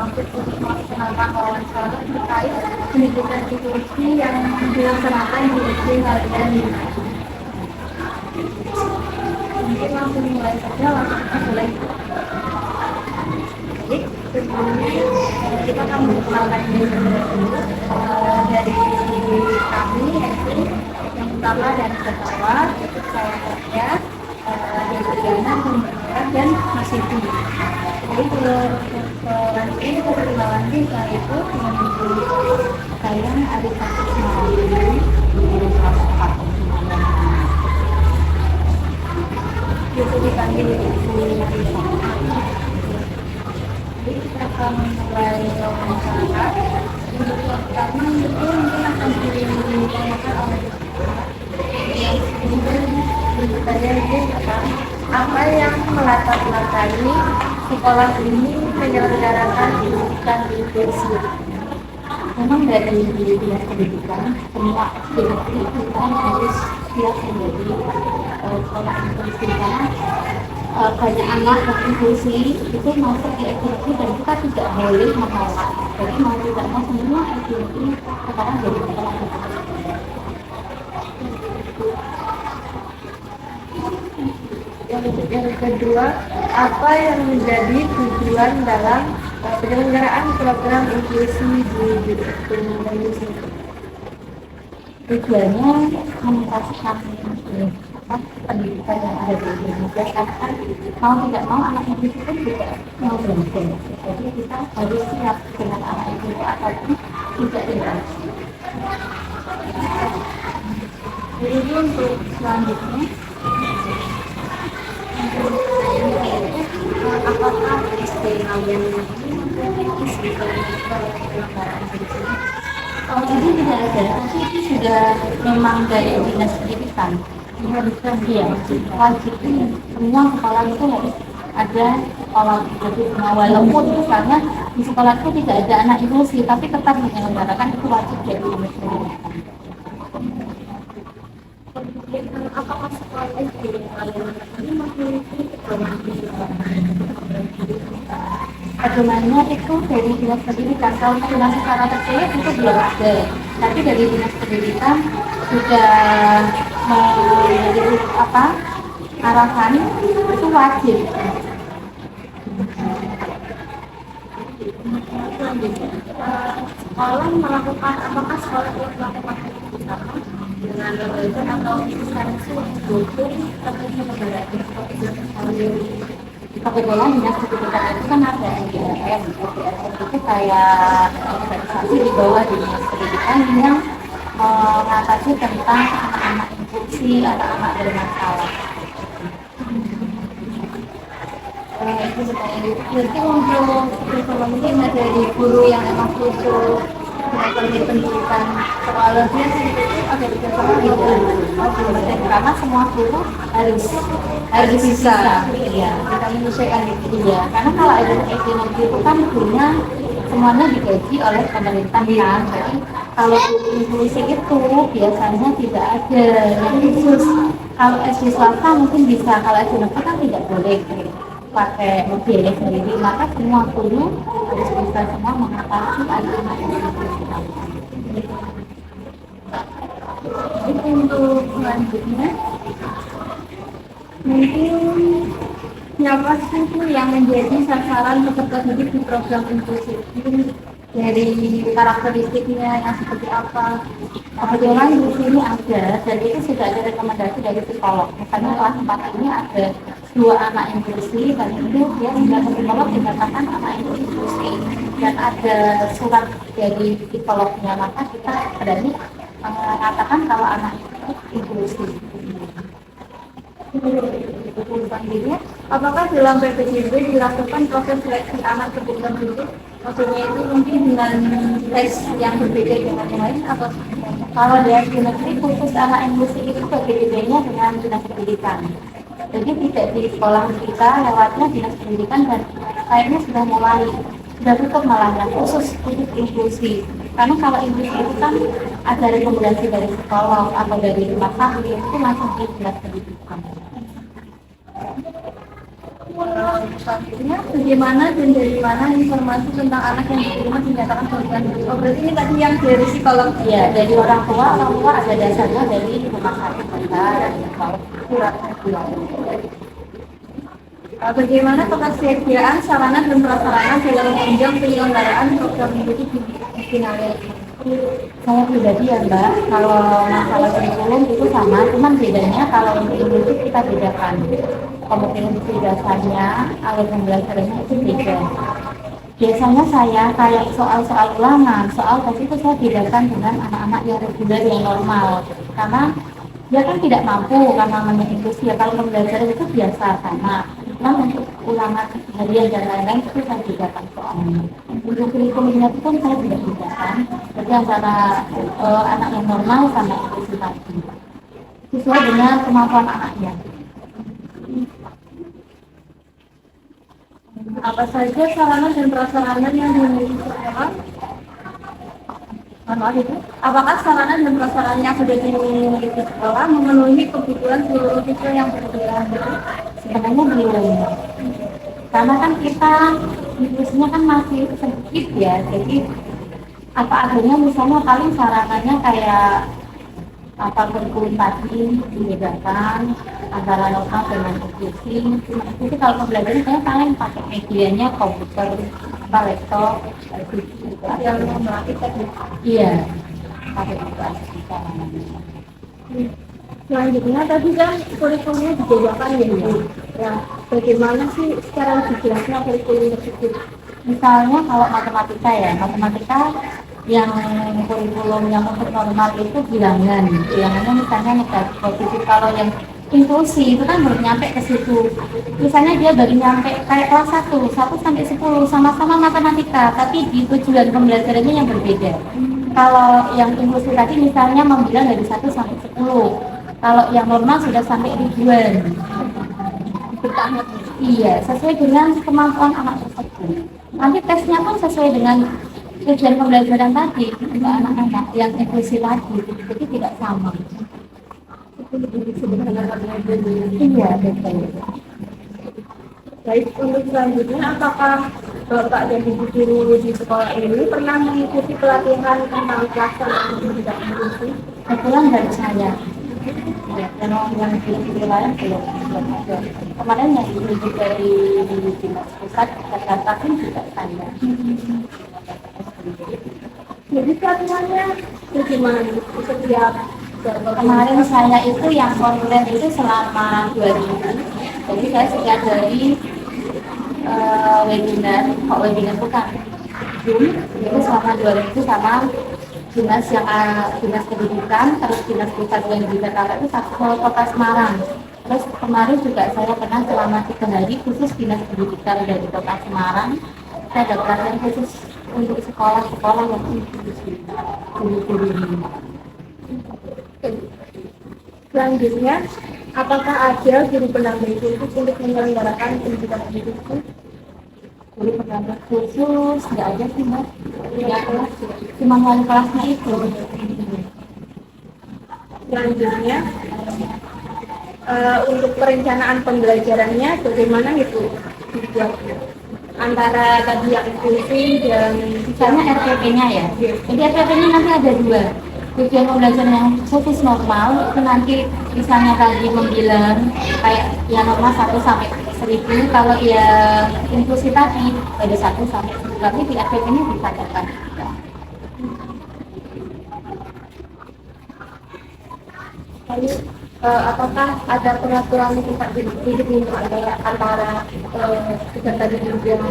mampir untuk melaksanakan wawancara terkait pendidikan inklusi yang dilaksanakan di SD Harian Lima. Mungkin langsung mulai saja, langsung mulai. Jadi sebelumnya kita akan memperkenalkan diri dulu dari kami, yaitu yang pertama dari Ketawa, itu saya, dari Diana, dan Mas Siti. Jadi selanjutnya kita perkenalan diri, saya itu dengan ibu saya Arif Fatismawati, guru kelas 4 itu dipanggil ibu Risa. Jadi kita akan mulai wawancara. Untuk yang pertama itu mungkin akan ditanyakan oleh bertanya apa yang melatar belakangi sekolah ini menyelenggarakan pendidikan inklusi. Memang dari dinas pendidikan semua aktivitas kita harus siap menjadi sekolah inklusi karena banyak anak inklusi itu masuk di aktivitas dan kita tidak boleh menolak. Jadi mau tidak mau semua aktivitas sekarang jadi sekolah inklusi. Yang kedua, apa yang menjadi tujuan dalam penyelenggaraan program inklusi di Indonesia? Tujuannya meningkatkan pendidikan yang ada di Indonesia karena kan mau tidak mau anak inklusi pun juga mau belajar. Jadi kita harus siap dengan anak inklusi ataupun tidak interaksi. Jadi untuk selanjutnya, apakah SD Harian ini memiliki penyelenggaraan inklusi? Kalau ini tidak ada, tapi itu sudah memang dari dinas pendidikan. Diharuskan dia wajib semua sekolah itu harus ada sekolah inklusi. Walaupun misalnya di sekolah itu tidak ada anak inklusi, tapi tetap menyelenggarakan itu wajib dari dinas pendidikan. Apakah sekolah SD ini memiliki pedomannya itu dari dinas pendidikan? Kalau pedoman secara tertulis itu belum ada, tapi dari dinas pendidikan sudah menjadi arahan itu wajib. Sekolah melakukan apakah sekolah itu melakukan bersama dengan lembaga atau instansi mendukung terkait kebetulan dinas pendidikan itu kan ada NDRM. NDRM itu kayak organisasi di bawah dinas pendidikan yang mengatasi tentang anak-anak inklusi, anak-anak bermasalah. Jadi untuk kurikulum ini dari guru yang emang khusus dengan pendidikan sekolahnya itu ada di sekolah karena semua guru harus bisa kita menyesuaikan itu ya. Karena kalau ada SD negeri itu kan gurunya semuanya digaji oleh pemerintah kan. Jadi kalau inklusi itu biasanya tidak ada yang khusus. Kalau SD swasta mungkin bisa, kalau SD negeri kan tidak boleh pakai biaya sendiri, maka semua guru harus bisa semua mengatasi anak-anak yang inklusi. Untuk selanjutnya mungkin siapa sih yang menjadi sasaran peserta didik di program inklusi ini, dari karakteristiknya yang seperti apa? Kebetulan di sini ada, dan itu sudah ada rekomendasi dari psikolog. Misalnya kelas 4 ini ada 2 anak inklusi, dan itu dia sudah psikolog dikatakan anak inklusi, dan ada surat dari psikolognya, maka kita berani mengatakan kalau anak itu inklusi. Selanjutnya, apakah dalam PPDB dilakukan proses seleksi anak kebutuhan khusus? Maksudnya itu mungkin dengan tes yang berbeda dengan yang lain, atau kalau dari negeri khusus anak inklusi itu berbeda-bedanya dengan dinas pendidikan. Jadi tidak di sekolah kita lewatnya dinas pendidikan, dan kayaknya sudah tutup malah khusus untuk inklusi. Karena kalau inklusi itu kan ada rekomendasi dari psikolog atau dari rumah sakit, itu langsung di dinas pendidikan. Selanjutnya, bagaimana dan dari mana informasi tentang anak yang diterima dinyatakan korban? Oh, berarti ini tadi yang dari psikolog. Ya, dari orang tua ada dasarnya dari rumah sakit besar dan surat keterangan. Bagaimana ketersediaan sarana dan prasarana dalam menunjang penyelenggaraan program studi di Finale? Saya pribadi ya Mbak, kalau masalah kurikulum itu sama, cuman bedanya kalau untuk Inggris kita bedakan kompetensi dasarnya, alur pembelajarannya itu beda. Biasanya saya kayak soal-soal ulangan, soal tes itu saya bedakan dengan anak-anak yang reguler yang normal, karena dia kan tidak mampu karena namanya inklusi ya, kalau pembelajaran itu biasa sama. Nah untuk ulangan harian dan lain-lain itu saya bedakan soalnya. Untuk kurikulumnya itu pun saya tidak bedakan, jadi antara anak yang normal sama inklusi tadi, sesuai dengan kemampuan anaknya. Apa saja sarana dan prasarana yang dimiliki sekolah? Maaf itu, apakah sarana dan prasarana yang sudah dimiliki sekolah memenuhi kebutuhan seluruh siswa yang berkebutuhan? Sebenarnya belum, karena kan kita inklusinya kan masih sedikit ya, jadi apa adanya, misalnya paling sarananya kayak apa kurikulum tadi dibedakan antara lokal dengan inklusi. Itu kalau pembelajaran saya paling pakai medianya komputer, apa laptop, Yang melatih tadi. iya pakai itu aja caranya. Selanjutnya tadi kan kurikulumnya dibedakan ya Bu. Ya, bagaimana sih secara lebih jelasnya kurikulum tersebut? Misalnya kalau matematika ya, matematika yang kurikulum yang untuk normal itu bilangannya misalnya negatif positif. Kalau yang inklusi itu kan baru nyampe ke situ, misalnya dia baru nyampe kayak kelas 1 sampai 10 sama-sama matematika, tapi di tujuan pembelajarannya yang berbeda. Kalau yang inklusi tadi misalnya membilang dari 1 sampai 10, kalau yang normal sudah sampai ribuan. Bertahap. Iya, sesuai dengan kemampuan anak tersebut. Nanti tesnya pun sesuai dengan tujuan pembelajaran tadi untuk anak-anak yang inklusi tadi, jadi tidak sama. Lebih sederhana karena Iya, betul. Baik, untuk selanjutnya, apakah Bapak dan Ibu guru di sekolah ini pernah mengikuti pelatihan tentang pelaksanaan pendidikan inklusi? Kebetulan dari saya. Ya, kalau yang di lain belum ada. Kemarin yang diuji dari dinas pusat Jakarta pun juga saya. Jadi pelatihannya bagaimana? Setiap Kemarin saya itu yang konten itu selama 2 minggu. Jadi saya setiap hari webinar bukan Zoom, itu selama 2 minggu sama dinas pendidikan, terus dinas pusat yang di Jakarta itu satu kota Semarang. Terus kemarin juga saya pernah selama 3 hari khusus dinas pendidikan dari kota Semarang. Saya ada pelatihan khusus untuk sekolah-sekolah yang inklusi guru-guru ini. Selanjutnya, apakah ada guru pendamping khusus untuk menyelenggarakan pendidikan inklusi? Guru pendamping khusus nggak ada sih Mbak, nggak kelas, cuma wali kelasnya itu. Selanjutnya, untuk perencanaan pembelajarannya bagaimana itu dibuatnya? Antara tadi yang inklusi dan Misalnya RPP-nya ya, jadi RPP-nya nanti ada 2. Tujuan pembelajaran yang khusus normal itu nanti misalnya tadi membilang kayak yang normal 1 sampai 1000, kalau yang inklusi tadi dari 1 sampai 10, tapi di RPP-nya bisa dapat. lalu apakah ada peraturan tingkat hidup untuk antara tiga tadi yang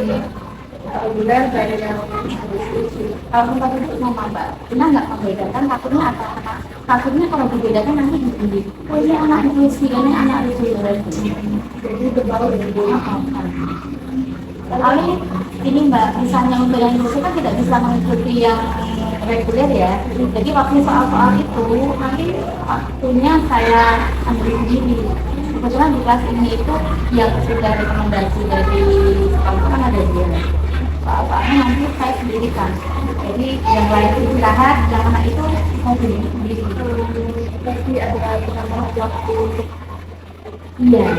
reguler dan yang inklusi? Kalau tempat itu sama Mbak, kita nggak membedakan takutnya apa? Takutnya kalau dibedakan nanti begini, oh ini anak inklusi, ini anak reguler. Jadi berbau dengan Lalu ini Mbak, misalnya untuk yang inklusi kan tidak bisa mengikuti yang reguler ya. Jadi waktu soal-soal itu nanti waktunya saya ambil sendiri. Kebetulan di kelas ini itu yang sudah rekomendasi dari sekolah kan ada 2. Soal-soalnya nanti saya sendiri kan. Jadi yang lain istirahat, yang anak itu mau sendiri. tapi ada waktu untuk Iya,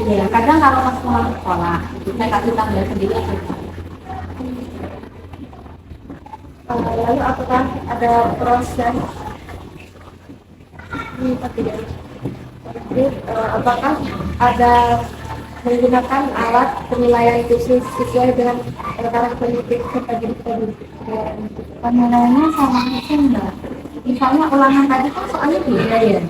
Iya, kadang kalau pas pulang sekolah, saya kasih tanggal sendiri aja. Lalu apakah ada proses tidak? Jadi, apakah ada menggunakan alat penilaian khusus sesuai dengan karakteristik serta jenis tadi? Penilaiannya sama aja enggak. Misalnya ulangan tadi kan soalnya beda ya.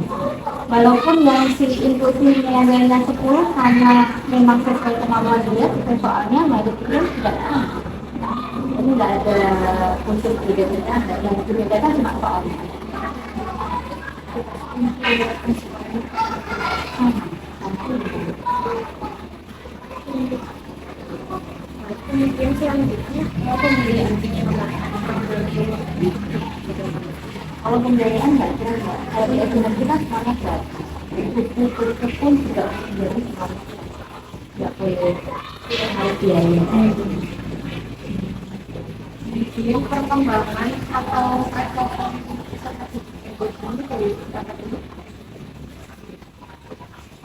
Walaupun yang si input nilainya 10 karena memang sesuai kemampuan dia, soalnya baru dia tidak ada. Ini nggak ada khusus bedanya, nggak yang dibedakan cuma soalnya. Kemudian selanjutnya, Kalau pembiayaan nggak kira nggak. Kalau di ekonomi kita semuanya nggak. Buku pun juga menjadi nggak boleh harus biaya. yang perkembangan atau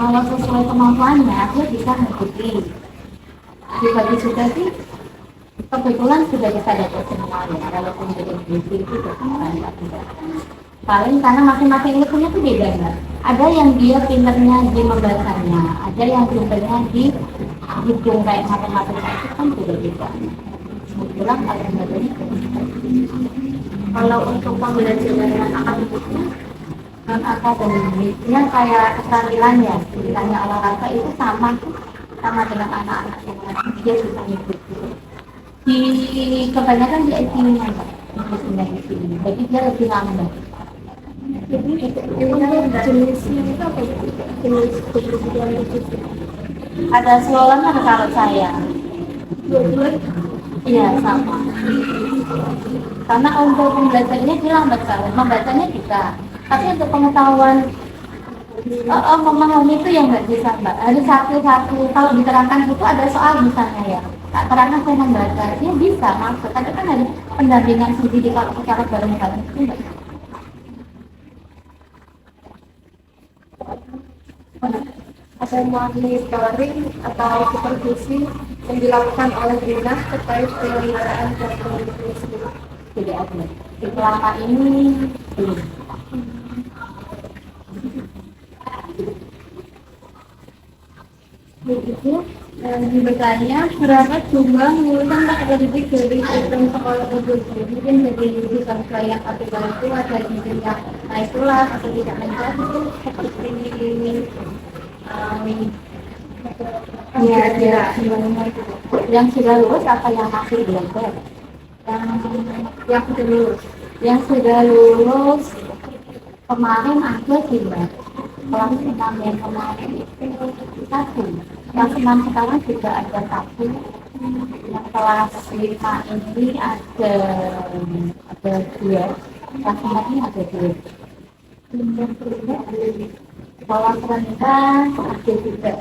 Kalau sesuai kemampuannya, dia bisa mengikuti. Dibagi juga sih, kebetulan sudah bisa dapat semua ya. Walaupun jadi gizi itu tidak paling karena masing-masing ilmunya itu beda nggak. Ada yang dia pinternya di membacanya, ada yang pinternya di hitung kayak matematika itu kan beda-beda. Kebetulan kalau membacanya kalau untuk pembelajaran akademiknya non akademiknya kayak keterampilan ya, misalnya olahraga itu sama dengan anak-anak yang lain, dia bisa mengikuti. Di kebanyakan di ICU Mbak, di sini, jadi dia lebih lambat. jadi untuk jenisnya itu apa ya? Jenis kebutuhan itu Ada swollen ada kalau saya, dua-dua iya sama. Karena untuk pembelajarannya dia lambat sekali, membacanya bisa, tapi untuk pengetahuan memahami itu yang nggak bisa Mbak. Ada satu-satu kalau diterangkan itu ada soal misalnya ya. Tak terangkan saya membaca, dia bisa masuk. Tapi kan ada pendampingan sendiri kalau secara bareng-bareng itu nggak. ada monitoring atau supervisi yang dilakukan oleh dinas terkait penyelenggaraan program itu sendiri. Tidak ada. Selama ini belum. Begitu, bertanya berapa jumlah lulusan akademik dari program sekolah tersebut? Mungkin jadi lulusan yang atau itu ada mungkin yang naik kelas atau tidak naik kelas itu seperti ini. Ya, yang sudah lulus apa yang masih belajar? Yang sudah lulus. Yang sudah lulus kemarin ada sih Mbak. Kelas 6 yang kemarin itu satu. Kelas 6 sekarang juga ada satu. Yang kelas 5 ini ada dua. Kelas 4 ini ada dua. Kelas rendah ada juga.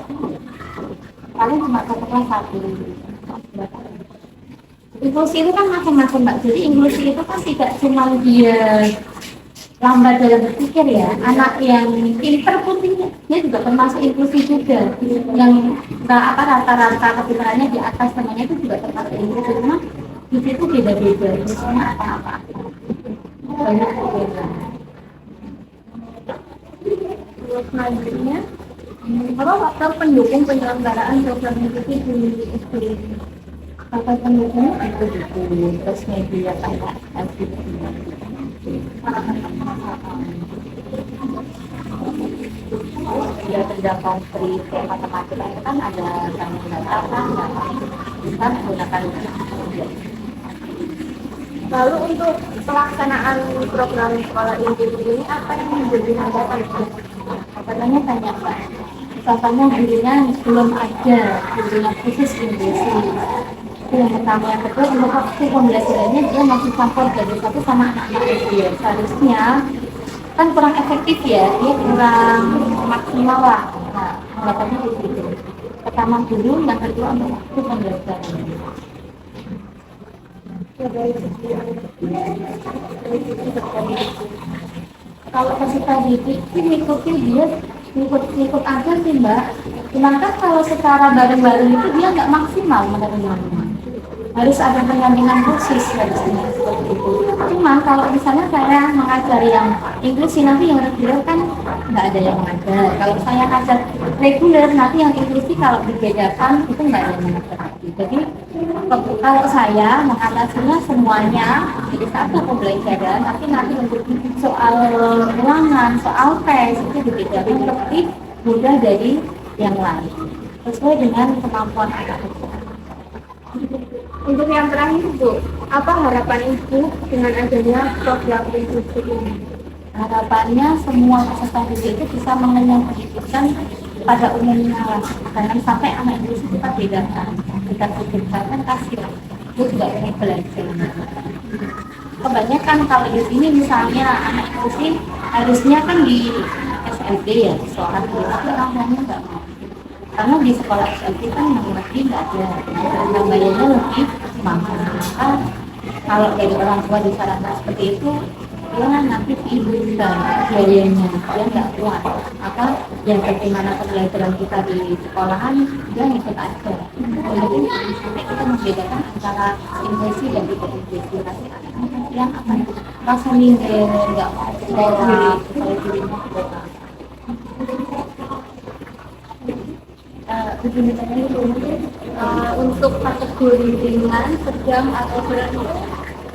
Paling cuma satu kelas satu. Inklusi itu kan macam-macam Mbak. Jadi inklusi itu kan tidak cuma dia lambat dalam berpikir ya, anak yang pinter pun dia juga termasuk inklusi juga. Yang rata-rata kepintarannya di atas temannya itu juga termasuk inklusi. Cuma di situ beda-beda. Misalnya apa-apa. Banyak beda. Selanjutnya, apa faktor pendukung penyelenggaraan program itu di SD? Faktor pendukung itu buku, terus media kayak LCD. Dia terjangkau free kayak matematika itu kan ada banyak data kan, bisa menggunakan itu. Lalu untuk pelaksanaan program sekolah inklusif ini apa yang menjadi hambatan? Katanya banyak Mbak. Misalnya gurunya belum ada gurunya khusus Indonesia. Itu yang pertama. Yang kedua untuk waktu pembelajarannya dia masih campur jadi satu sama anak-anak SD. Seharusnya kan kurang efektif ya, dia kurang maksimal lah. Nah, hambatannya di situ. Pertama guru, yang kedua untuk waktu pembelajaran. Kalau peserta didik sih ngikuti dia ikut aja sih Mbak. Cuman kan kalau secara bareng-bareng itu dia nggak maksimal menerimanya. Harus ada pendampingan khusus harusnya seperti itu. Cuman kalau misalnya saya mengajar yang inklusi nanti yang reguler kan nggak ada yang mengajar. Kalau saya ngajar reguler nanti yang inklusi kalau dibedakan itu nggak ada yang mengajar lagi. Jadi kalau saya mengatasinya semuanya jadi satu pembelajaran, tapi nanti untuk soal ulangan, soal tes itu dibedakan lebih mudah dari yang lain sesuai dengan kemampuan anak itu. Untuk yang terakhir Bu, apa harapan Ibu dengan adanya program inklusi ini? Harapannya semua peserta didik itu bisa mengenyam pendidikan pada umumnya, jangan sampai anak inklusi kita bedakan, kita titipkan kan kasihan, itu juga ingin belajar. Kebanyakan kalau di sini misalnya anak inklusi harusnya kan di SLB ya, sekolah tapi orang tuanya nggak mau. Karena di sekolah SLB kan yang lebih nggak ada, dan bayarnya lebih mahal. Maka kalau dari orang tua disarankan seperti itu, dia nanti diizinkan biayanya, dia nggak kuat. Maka yang bagaimana pembelajaran kita di sekolahan, dia ngikut aja. Jadi sampai kita membedakan antara inklusi dan tidak inklusi. Nanti anak-anak yang akan rasa minder, nggak mau sekolah, supaya dirinya tidak. Untuk kategori ringan, sedang atau berat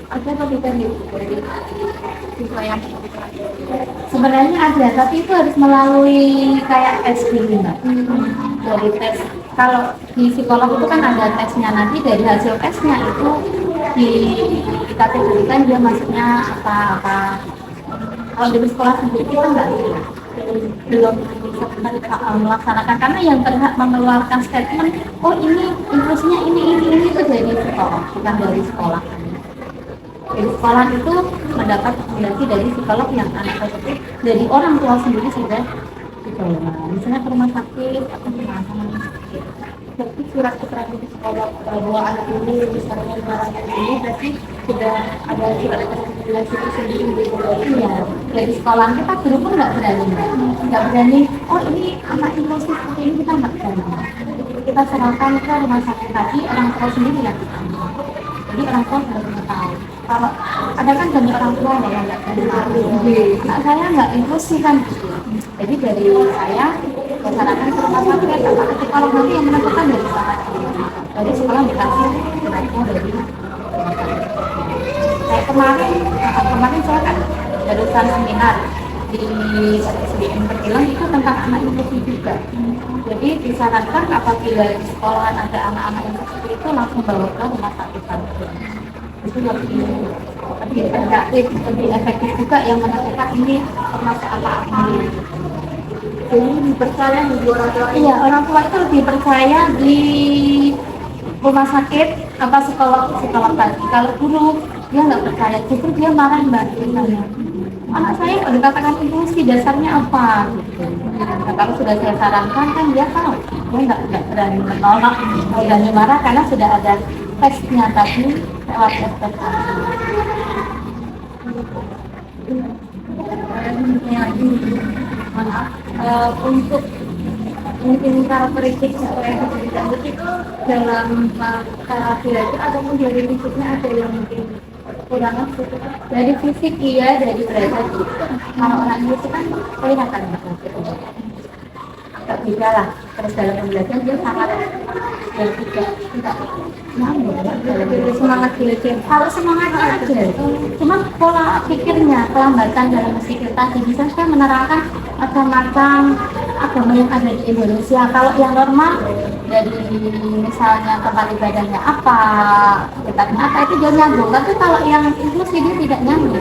ada apa tidak nih dari siswa yang Sebenarnya ada, tapi itu harus melalui kayak tes dulu, Mbak. Dari tes, kalau di psikolog itu kan ada tesnya, nanti dari hasil tesnya itu di dikategorikan dia maksudnya apa. Kalau dari sekolah sendiri kita nggak belum bisa melaksanakan, karena yang berhak mengeluarkan statement, oh ini inklusinya ini itu dari psikolog, bukan dari sekolah. Jadi sekolah itu mendapat rekomendasi dari psikolog yang anak tersebut dari orang tua sendiri sudah dibawa, misalnya ke rumah sakit atau kemana. Jadi surat keterangan psikolog bahwa anak ini misalnya barangnya ini berarti sudah ada surat rekomendasi itu sendiri ya. Dari sekolah kita guru pun nggak berani, oh ini anak inklusif seperti ini, kita nggak berani. Kita serahkan ke rumah sakit tadi, orang tua sendiri yang ditanggung. Jadi orang tua sudah tahu. Kalau ada kan banyak orang tua yang nggak tahu, nah saya nggak inklusi kan, jadi dari saya sarankan ke rumah sakit atau ke psikolog nanti yang menentukan dari sekolah. Dari sekolah dikasih suratnya dari kayak kemarin saya kan barusan seminar di SDM Pertilang itu tentang anak inklusi juga. Jadi disarankan apabila di sekolah ada anak-anak yang seperti itu langsung bawa ke rumah sakit langsung. Itu lebih efektif, lebih efektif juga yang menentukan ini termasuk apa-apa. Jadi dipercaya di orang tua. Iya, orang tua itu lebih percaya di rumah sakit apa psikolog tadi. Kalau guru dia nggak percaya, justru dia marah mbak misalnya. Anak saya udah dikatakan inklusi, dasarnya apa? Gitu. Nah, kalau sudah saya sarankan kan dia tahu, dia nggak berani menolak, nggak berani marah karena sudah ada tesnya tadi lewat tes untuk mungkin karakteristik supaya disambut itu dalam cara belajar ataupun dari fisiknya ada yang mungkin kurang gitu. dari fisik iya, dari belajar juga. Kalau orang itu kan kelihatan agak beda lah. Terus dalam pembelajaran dia sangat ya tidak nyambung dalam Semangat belajar. kalau semangatnya aja, cuma pola pikirnya, pelambatan dalam berpikir tadi. Bisa saya menerangkan macam-macam agama yang ada di Indonesia. Kalau yang normal dari misalnya tempat ibadahnya apa, kitabnya apa, itu dia nyambung. Tapi kalau yang inklusi dia tidak nyambung.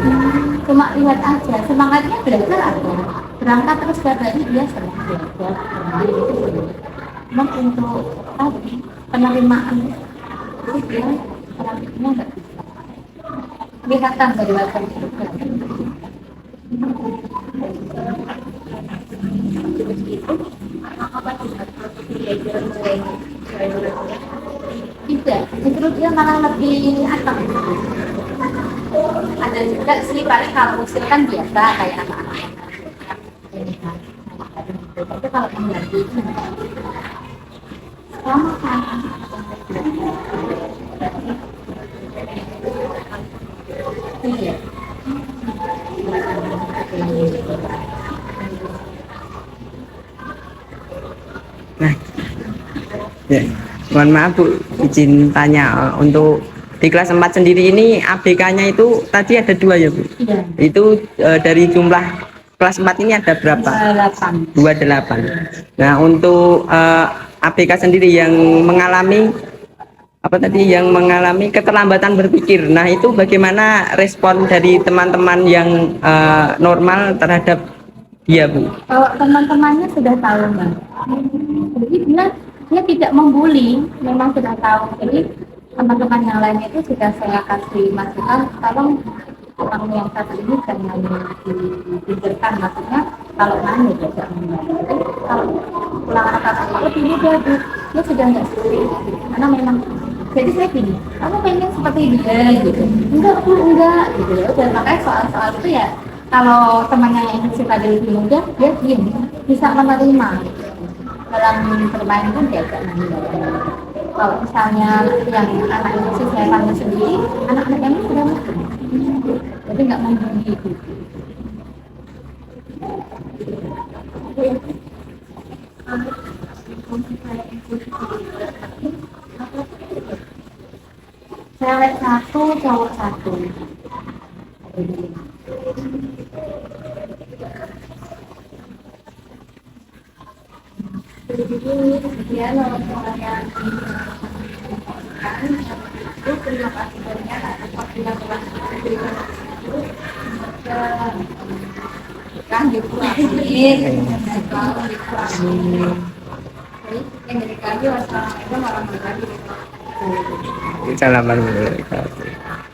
Cuma lihat aja, semangatnya belajar ada. Berangkat terus tiap hari dia senang belajar, bermain itu boleh. Cuma untuk tadi penerimaan itu dia praktiknya nggak bisa. Kelihatan dari wajah itu. Tidak, justru dia malah lebih aktif. Ada juga sih, paling kalau usil kan biasa kayak anak-anak. Tapi kalau mengganti sama kan. Iya. Nah, ya. Mohon maaf Bu, izin tanya untuk di kelas 4 sendiri ini ABK-nya itu tadi ada 2 ya Bu? Iya. Itu dari jumlah kelas 4 ini ada berapa? 28. 28. Nah, untuk ABK sendiri yang mengalami apa tadi yang mengalami keterlambatan berpikir. Nah, itu bagaimana respon dari teman-teman yang normal terhadap dia, Bu? Kalau teman-temannya sudah tahu Mbak. Jadi dia tidak membuli, memang sudah tahu. Jadi teman-teman yang lain itu sudah saya kasih masukan, tolong orang yang satu ini jangan dipikirkan, maksudnya kalau nanya tidak mengerti. Kalau pulang kata lebih mudah Bu, dia sudah nggak seperti itu. Karena memang jadi saya gini, kamu pengen seperti dia gitu, enggak Bu, enggak gitu ya. Dan makanya soal-soal itu ya, kalau temannya yang suka lebih muda, dia diam, bisa menerima dalam bermain pun diajak main. Kalau misalnya yang anak itu saya panggil sendiri, anak-anak yang sudah mungkin, jadi nggak membuli gitu. Cewek satu, cowok satu. Jadi dia orang yang itu terima kasih banyak atas waktu yang telah diberikan kan gitu yang dari kayu asal itu malah berlagi. Assalamualaikum warahmatullahi wabarakatuh.